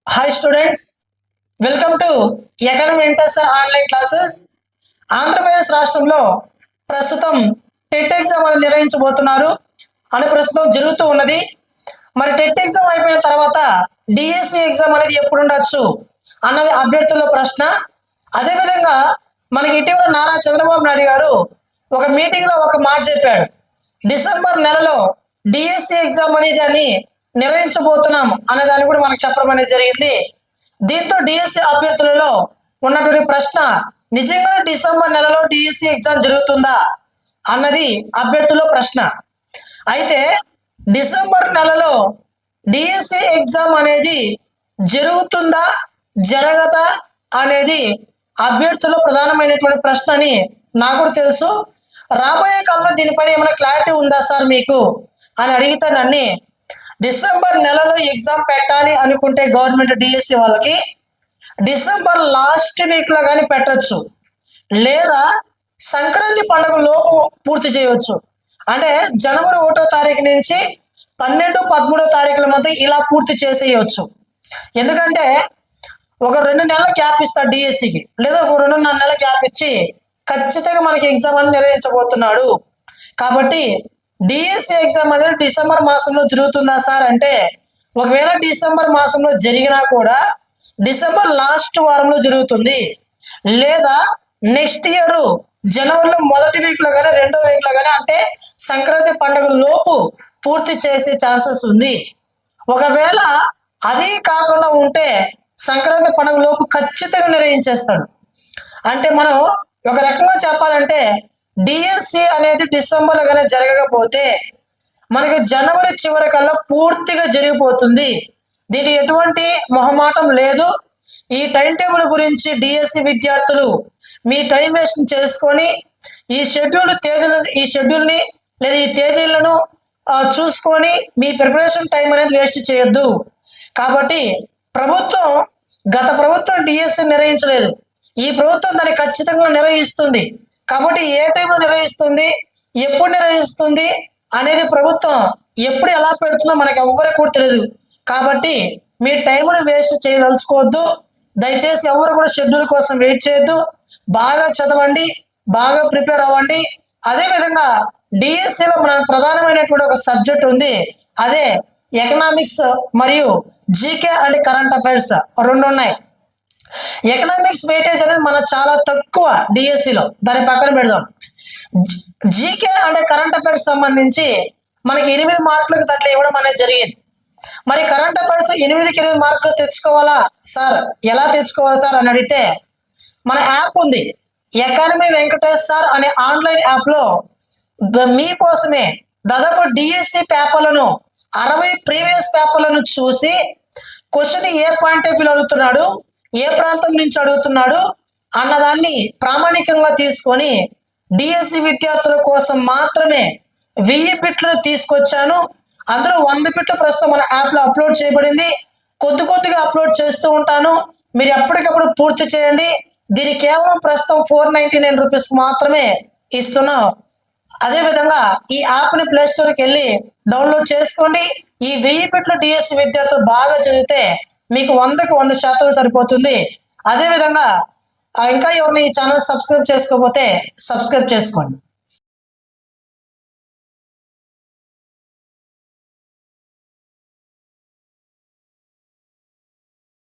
Hi students, welcome to economy ఇంటర్సర్ online classes. Andhra Pradesh రాష్ట్రంలో ప్రస్తుతం టెట్ ఎగ్జామ్ అనేది నిర్వహించబోతున్నారు అని ప్రస్తుతం జరుగుతూ ఉన్నది. మరి టెట్ ఎగ్జామ్ అయిపోయిన తర్వాత డిఎస్సి ఎగ్జామ్ అనేది ఎప్పుడు ఉండొచ్చు అన్నది అభ్యర్థుల ప్రశ్న. అదేవిధంగా మనకి ఇటీవల నారా చంద్రబాబు నాయుడు గారు ఒక మీటింగ్లో ఒక మాట చెప్పాడు. డిసెంబర్ నెలలో డిఎస్సి ఎగ్జామ్ అనేది అని నిర్వహించబోతున్నాం అనే దాన్ని కూడా మనకు చెప్పడం అనేది జరిగింది. దీంతో డిఎస్సి అభ్యర్థులలో ఉన్నటువంటి ప్రశ్న, నిజంగా డిసెంబర్ నెలలో డిఎస్సి ఎగ్జామ్ జరుగుతుందా అన్నది అభ్యర్థుల ప్రశ్న. అయితే డిసెంబర్ నెలలో డిఎస్సి ఎగ్జామ్ అనేది జరుగుతుందా జరగదా అనేది అభ్యర్థుల ప్రధానమైనటువంటి ప్రశ్న అని నాకు కూడా తెలుసు. రాబోయే కాలంలో దీనిపైన ఏమైనా క్లారిటీ ఉందా సార్ మీకు అని అడిగితే నన్ను, డిసెంబర్ నెలలో ఎగ్జామ్ పెట్టాలి అనుకుంటే గవర్నమెంట్ డిఎస్సి వాళ్ళకి డిసెంబర్ లాస్ట్ వీక్లో కానీ పెట్టచ్చు, లేదా సంక్రాంతి పండుగ లోపు పూర్తి చేయవచ్చు. అంటే జనవరి 1వ తారీఖు నుంచి 12, 13వ తారీఖుల మధ్య ఇలా పూర్తి చేసేయవచ్చు. ఎందుకంటే ఒక 2 నెలల గ్యాప్ ఇస్తాడు డిఎస్సికి, లేదా ఒక 2.5 నెలల గ్యాప్ ఇచ్చి ఖచ్చితంగా మనకి ఎగ్జామ్ అని నిర్వహించబోతున్నాడు. కాబట్టి డిఎస్సి ఎగ్జామ్ అనేది డిసెంబర్ మాసంలో జరుగుతుందా సార్ అంటే, ఒకవేళ డిసెంబర్ మాసంలో జరిగినా కూడా డిసెంబర్ లాస్ట్ వారంలో జరుగుతుంది, లేదా నెక్స్ట్ ఇయర్ జనవరిలో మొదటి వీక్లో కానీ 2వ వీక్లో కానీ, అంటే సంక్రాంతి పండుగ లోపు పూర్తి చేసే ఛాన్సెస్ ఉంది. ఒకవేళ అది కాకుండా ఉంటే సంక్రాంతి పండుగ లోపు ఖచ్చితంగా నిర్వహించేస్తాడు. అంటే మనం ఒక రకంగా చెప్పాలంటే డిఎస్సి అనేది డిసెంబర్లో కానీ జరగకపోతే మనకి జనవరి చివరి కల్లా పూర్తిగా జరిగిపోతుంది. దీనికి ఎటువంటి మొహమాటం లేదు. ఈ టైం టేబుల్ గురించి డిఎస్సి విద్యార్థులు మీ టైం వేస్ట్ చేసుకొని ఈ షెడ్యూల్ని లేదా ఈ తేదీలను చూసుకొని మీ ప్రిపరేషన్ టైం అనేది వేస్ట్ చేయొద్దు. కాబట్టి గత ప్రభుత్వం డిఎస్సి నిర్వహించలేదు, ఈ ప్రభుత్వం దాన్ని ఖచ్చితంగా నిర్వహిస్తుంది. కాబట్టి ఏ టైంలో నిర్వహిస్తుంది, ఎప్పుడు నిర్వహిస్తుంది అనేది ప్రభుత్వం ఎప్పుడు ఎలా పెడుతుందో మనకు ఎవ్వరికి కూడా తెలియదు. కాబట్టి మీ టైంను వేస్ట్ చేయదలుచుకోవద్దు. దయచేసి ఎవరు కూడా షెడ్యూల్ కోసం వెయిట్ చేయొద్దు. బాగా చదవండి, బాగా ప్రిపేర్ అవ్వండి. అదేవిధంగా డిఎస్సిలో మన ప్రధానమైనటువంటి ఒక సబ్జెక్ట్ ఉంది, అదే ఎకనామిక్స్ మరియు జీకే అండ్ కరెంట్ అఫైర్స్ 2 ఉన్నాయి. ఎకనామిక్స్ వెయిటేజ్ అనేది మన చాలా తక్కువ డిఎస్సిలో, దాని పక్కన పెడదాం. జీకే అంటే కరెంట్ అఫైర్స్ సంబంధించి మనకి 8 మార్కులకు దాంట్లో ఇవ్వడం అనేది జరిగింది. మరి కరెంట్ అఫైర్స్ 8కి 8 మార్కులు తెచ్చుకోవాలా సార్, ఎలా తెచ్చుకోవాలి సార్ అని అడిగితే, మన యాప్ ఉంది ఎకానమీ వెంకటేష్ సార్ అనే ఆన్లైన్ యాప్లో మీకోసమే దాదాపు డిఎస్సి పేపర్లను 60 ప్రీవియస్ పేపర్లను చూసి question A point of view అడుగుతున్నాడు, ఏ ప్రాంతం నుంచి అడుగుతున్నాడు అన్నదాన్ని ప్రామాణికంగా తీసుకొని డిఎస్సి విద్యార్థుల కోసం మాత్రమే 1000 బిట్లు తీసుకొచ్చాను. అందులో 100 బిట్లు ప్రస్తుతం మన యాప్లో అప్లోడ్ చేయబడింది. కొద్దిగా అప్లోడ్ చేస్తూ ఉంటాను, మీరు ఎప్పటికప్పుడు పూర్తి చేయండి. దీని కేవలం ప్రస్తుతం 499 రూపీస్ మాత్రమే ఇస్తున్నాం. అదేవిధంగా ఈ యాప్ని ప్లేస్టోర్కి వెళ్ళి డౌన్లోడ్ చేసుకోండి. ఈ 1000 బిట్లు డిఎస్సి విద్యార్థులు బాగా చదివితే మీకు 100కి 100% సరిపోతుంది. అదేవిధంగా ఇంకా ఎవరిని ఈ ఛానల్ సబ్స్క్రైబ్ చేసుకోకపోతే సబ్స్క్రైబ్ చేసుకోండి.